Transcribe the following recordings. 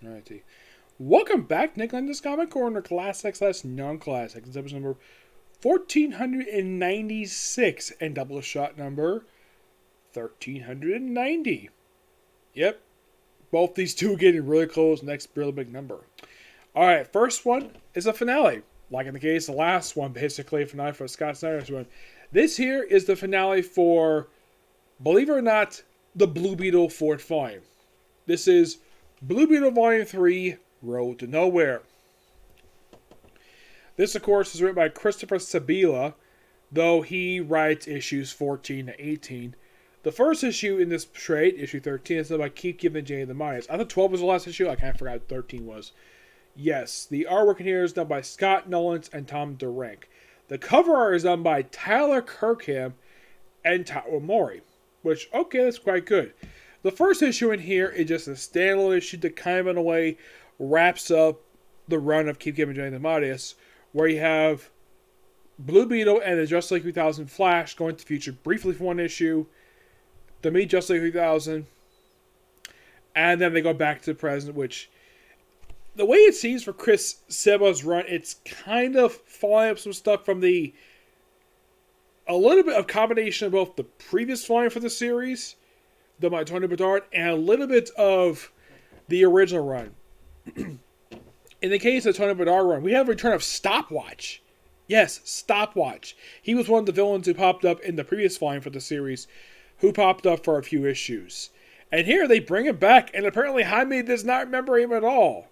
Alrighty. Welcome back, Nick, on this Comic Corner Classic/Non-Classic. This is episode number 1496 and Doubleshot number 1390. Yep. Both these two getting really close. Next really big number. Alright, first one is a finale. Like in the case of the last one, basically a finale for Scott Snyder's one. This here is the finale for, believe it or not, the Blue Beetle Fourth Volume. This is Blue Beetle Volume 3, Road to Nowhere. This, of course, is written by Christopher Sabila, though he writes issues 14 to 18. The first issue in this trade, issue 13, is done by Keep Giving Jay the Minus. I thought 12 was the last issue. I kind of forgot what 13 was. Yes, the artwork in here is done by Scott Nolans and Tom Durank. The cover art is done by Tyler Kirkham and Tawa Mori, which, okay, that's quite good. The first issue in here is just a standalone issue that kind of, in a way, wraps up the run of Keep Giving Jay the Minus, where you have Blue Beetle and the Justice League 3000 Flash going to the future briefly for one issue, to meet Justice League 3000, and then they go back to the present, which, the way it seems for Chris Seba's run, it's kind of following up some stuff from a little bit of combination of both the previous volume for the series, done by Tony Bedard, and a little bit of the original run. In the case of Tony Bedard run, we have a return of Stopwatch. Yes, Stopwatch. He was one of the villains who popped up in the previous volume for the series, who popped up for a few issues. And here they bring him back, and apparently Jaime does not remember him at all.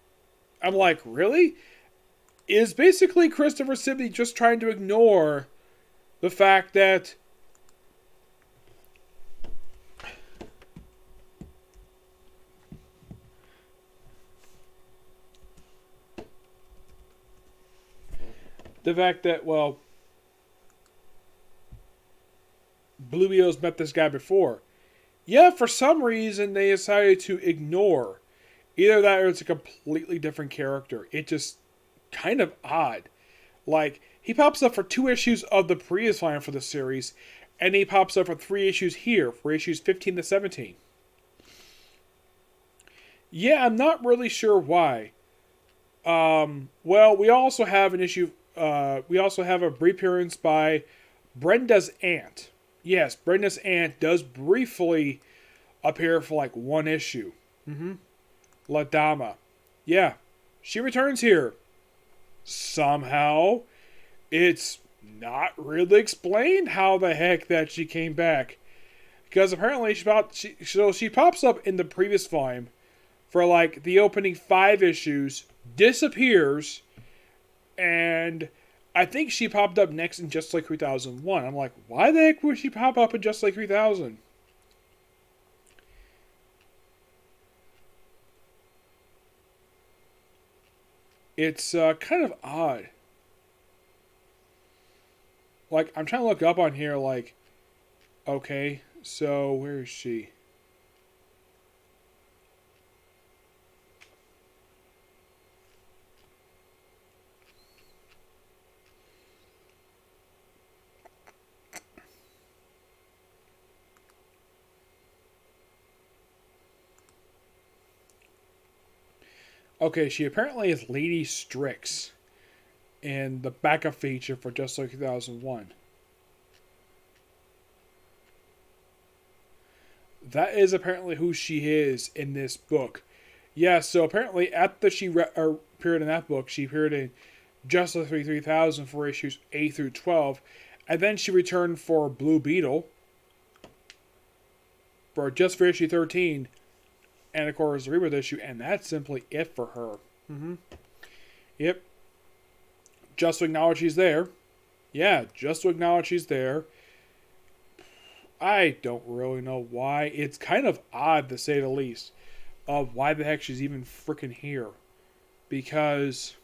I'm like, really? Is basically Christopher Sibley just trying to ignore the fact that well, Blue Beetle's met this guy before. Yeah, for some reason they decided to ignore. Either that or it's a completely different character. It just kind of odd. Like, he pops up for 2 issues of the previous line for the series, and he pops up for 3 issues here, for issues 15 to 17. Yeah, I'm not really sure why. Well, we also have an issue. We also have a brief appearance by Brenda's aunt. Yes, Brenda's aunt does briefly appear for like 1 issue. La Dama. Yeah, she returns here. Somehow. It's not really explained how the heck that she came back. Because apparently she pops up in the previous volume for like the opening 5 issues, disappears, and I think she popped up next in Just Like 3001. I'm like, why the heck would she pop up in Just Like 3000? It's kind of odd. Like, I'm trying to look up on here, like, okay, so where is she? Okay, she apparently is Lady Strix in the backup feature for Just Like 2001. That is apparently who she is in this book. Yeah, so apparently after she appeared in that book, she appeared in Just Like 3000 for issues 8 through 12, and then she returned for Blue Beetle for just for issue 13, and of course the rebirth issue, and that's simply it for her. Yep. Just to acknowledge she's there. Yeah, just to acknowledge she's there. I don't really know why. It's kind of odd, to say the least, of why the heck she's even freaking here. Because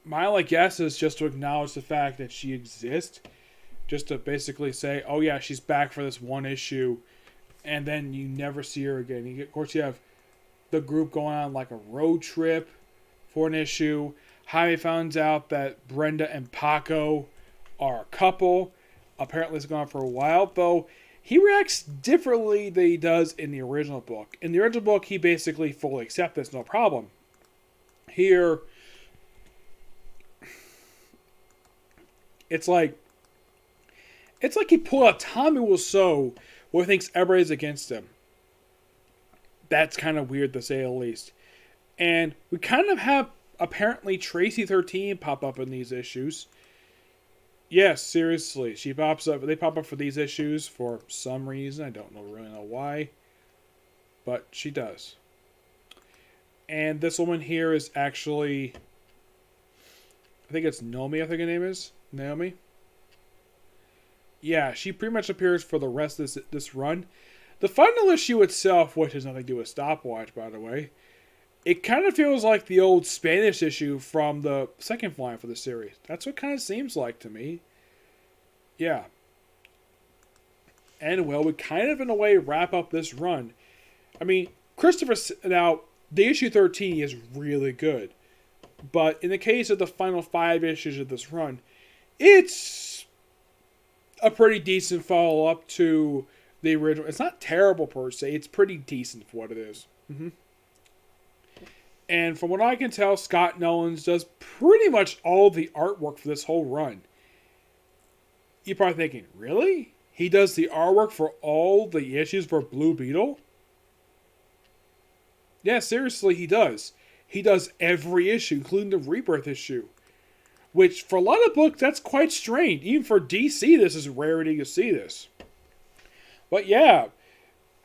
my only guess is just to acknowledge the fact that she exists. Just to basically say, oh yeah, she's back for this 1 issue. And then you never see her again. Of course, you have the group going on like a road trip for an issue. Jaime finds out that Brenda and Paco are a couple. Apparently it's gone on for a while, though he reacts differently than he does in the original book. In the original book, he basically fully accepts this, no problem. Here, it's like he pulled out Tommy Wiseau, where he thinks everybody's against him. That's kind of weird to say the least. And we kind of have apparently Tracy 13 pop up in these issues. Yes, seriously, she pops up. They pop up for these issues for some reason. I don't really know why, but she does. And this woman here is actually, I think it's Naomi. I think her name is Naomi. Yeah, she pretty much appears for the rest of this run. The final issue itself, which has nothing to do with Stopwatch, by the way, it kind of feels like the old Spanish issue from the second volume for the series. That's what it kind of seems like to me. Yeah. And, well, we kind of, in a way, wrap up this run. I mean, Christopher... Now, the issue 13 is really good. But in the case of the final 5 issues of this run, it's a pretty decent follow-up to the original. It's not terrible, per se. It's pretty decent for what it is. Mm-hmm. And from what I can tell, Scott Nolan's does pretty much all the artwork for this whole run. You're probably thinking, really? He does the artwork for all the issues for Blue Beetle? Yeah, seriously, he does. He does every issue, including the Rebirth issue. Which, for a lot of books, that's quite strange. Even for DC, this is a rarity to see this. But yeah,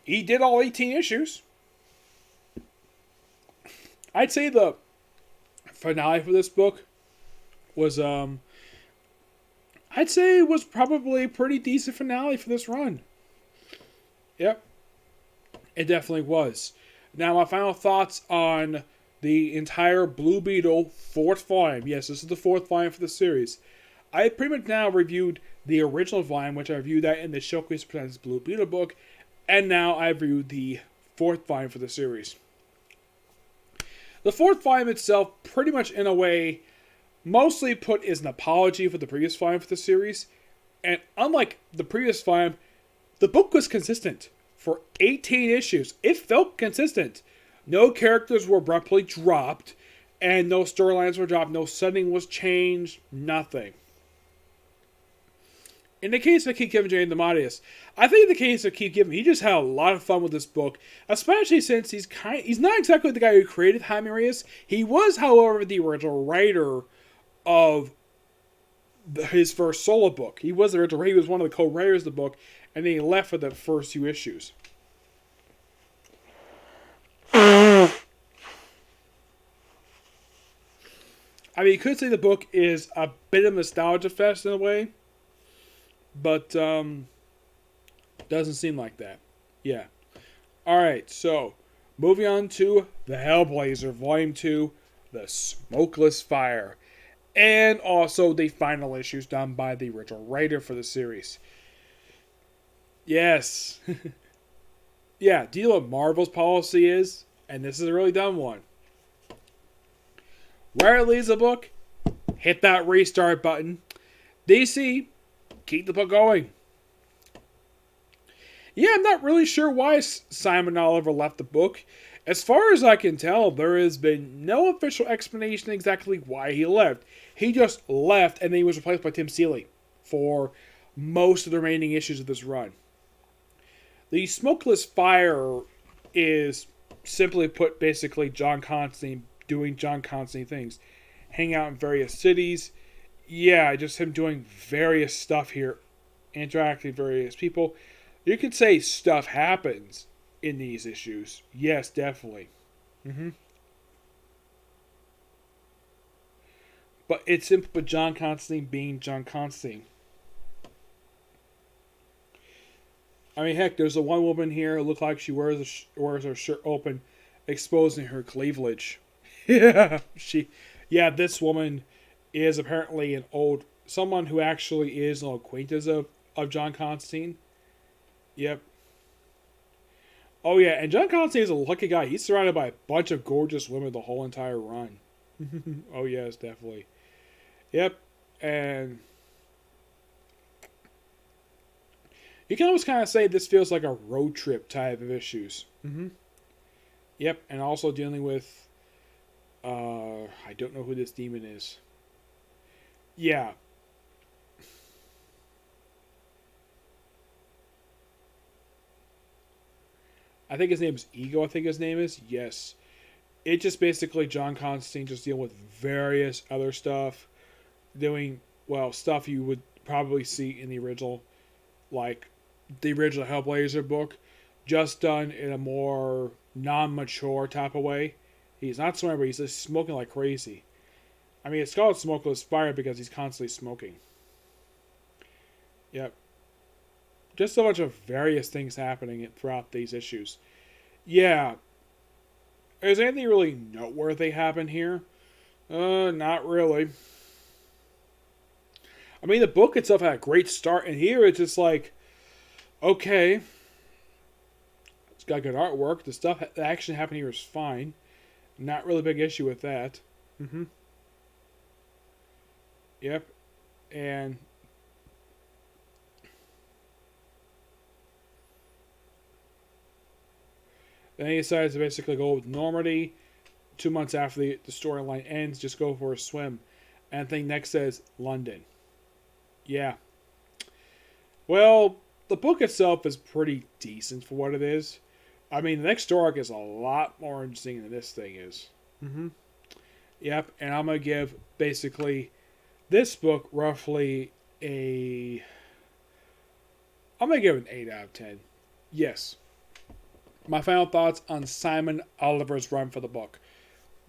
he did all 18 issues. I'd say the finale for this book was, I'd say it was probably a pretty decent finale for this run. Yep. It definitely was. Now, my final thoughts on the entire Blue Beetle 4th volume. Yes, this is the 4th volume for the series. I pretty much now reviewed the original volume, which I reviewed that in the Showcase Presents Blue Beetle book, and now I've reviewed the 4th volume for the series. The 4th volume itself, pretty much in a way, mostly put as an apology for the previous volume for the series. And unlike the previous volume, the book was consistent. For 18 issues, it felt consistent. No characters were abruptly dropped, and no storylines were dropped, no setting was changed, nothing. In the case of Keith Giffen, Jay and the Modius, I think in the case of Keith Giffen, he just had a lot of fun with this book, especially since he's not exactly the guy who created Jaime Reyes. He was, however, the original writer of his first solo book. He was the original. He was one of the co-writers of the book, and then he left for the first few issues. I mean, you could say the book is a bit of nostalgia fest in a way. But, doesn't seem like that. Yeah. Alright, so, moving on to the Hellblazer, Volume 2, The Smokeless Fire. And also the final issues done by the original writer for the series. Yes. Yeah, do you know what Marvel's policy is? And this is a really dumb one. Where it leaves a book, hit that restart button. DC, keep the book going. Yeah, I'm not really sure why Simon Oliver left the book. As far as I can tell, there has been no official explanation exactly why he left. He just left, and then he was replaced by Tim Seeley for most of the remaining issues of this run. The Smokeless Fire is, simply put, basically John Constantine doing John Constantine things. Hanging out in various cities. Yeah, just him doing various stuff here. Interacting with various people. You could say stuff happens in these issues. Yes, definitely. But it's simply but John Constantine being John Constantine. I mean, heck, there's a one woman here who looks like she wears her shirt open, exposing her cleavage. Yeah, this woman is apparently someone who actually is an acquaintance of John Constantine. Yep. Oh yeah, and John Constantine is a lucky guy. He's surrounded by a bunch of gorgeous women the whole entire run. Oh yes, definitely. Yep, and You can almost kind of say this feels like a road trip type of issues. Yep, and also dealing with, I don't know who this demon is. Yeah. I think his name is Ego, I think his name is. Yes. It just basically John Constantine just dealing with various other stuff. Doing, well, stuff you would probably see in the original, like the original Hellblazer book, just done in a more non-mature type of way. He's not smoking, but he's just smoking like crazy. I mean, it's called Smokeless Fire because he's constantly smoking. Yep. Just a bunch of various things happening throughout these issues. Yeah. Is anything really noteworthy happen here? Not really. I mean, the book itself had a great start, and here it's just like, okay, it's got good artwork. The action happening here is fine. Not really a big issue with that. Yep. And then he decides to basically go with Normandy. 2 months after the storyline ends, just go for a swim. And I think next says London. Yeah. Well, the book itself is pretty decent for what it is. I mean, the next story arc is a lot more interesting than this thing is. Yep, and I'm going to give basically this book roughly I'm going to give it an 8 out of 10. Yes. My final thoughts on Simon Oliver's run for the book.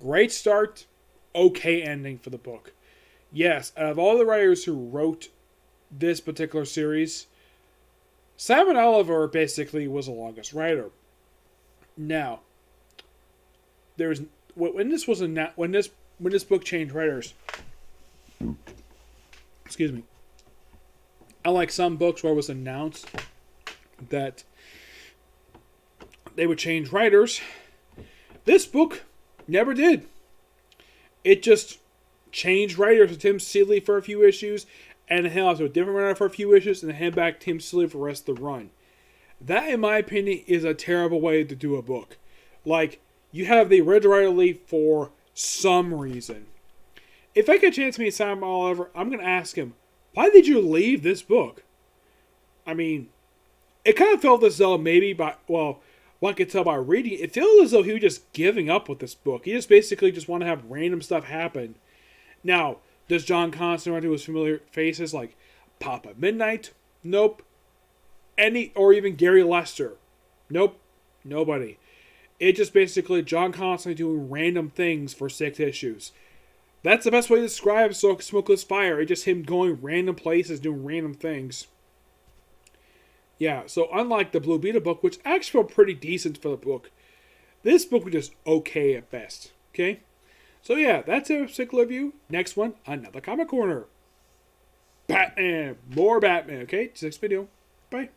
Great start, okay ending for the book. Yes, out of all the writers who wrote this particular series, Simon Oliver basically was the longest writer. Now, there's when this book changed writers. Excuse me. Unlike some books where it was announced that they would change writers, this book never did. It just changed writers to Tim Seeley for a few issues, and then off to a different writer for a few issues, and then hand back Tim Seeley for the rest of the run. That, in my opinion, is a terrible way to do a book. Like, you have the original writer leave for some reason. If I get a chance to meet Simon Oliver, I'm going to ask him, why did you leave this book? I mean, it kind of felt as though one could tell by reading, it felt as though he was just giving up with this book. He just basically just want to have random stuff happen. Now, does John Constantine run into his familiar faces like Papa Midnight? Nope. Or even Gary Lester? Nope. Nobody. It just basically John Constantine doing random things for 6 issues. That's the best way to describe Smokeless Fire. It's just him going random places, doing random things. Yeah, so unlike the Blue Beetle book, which actually felt pretty decent for the book, this book was just okay at best. Okay? So yeah, that's a particular review. Next one, another Comic Corner. Batman. More Batman. Okay? Next video. Bye.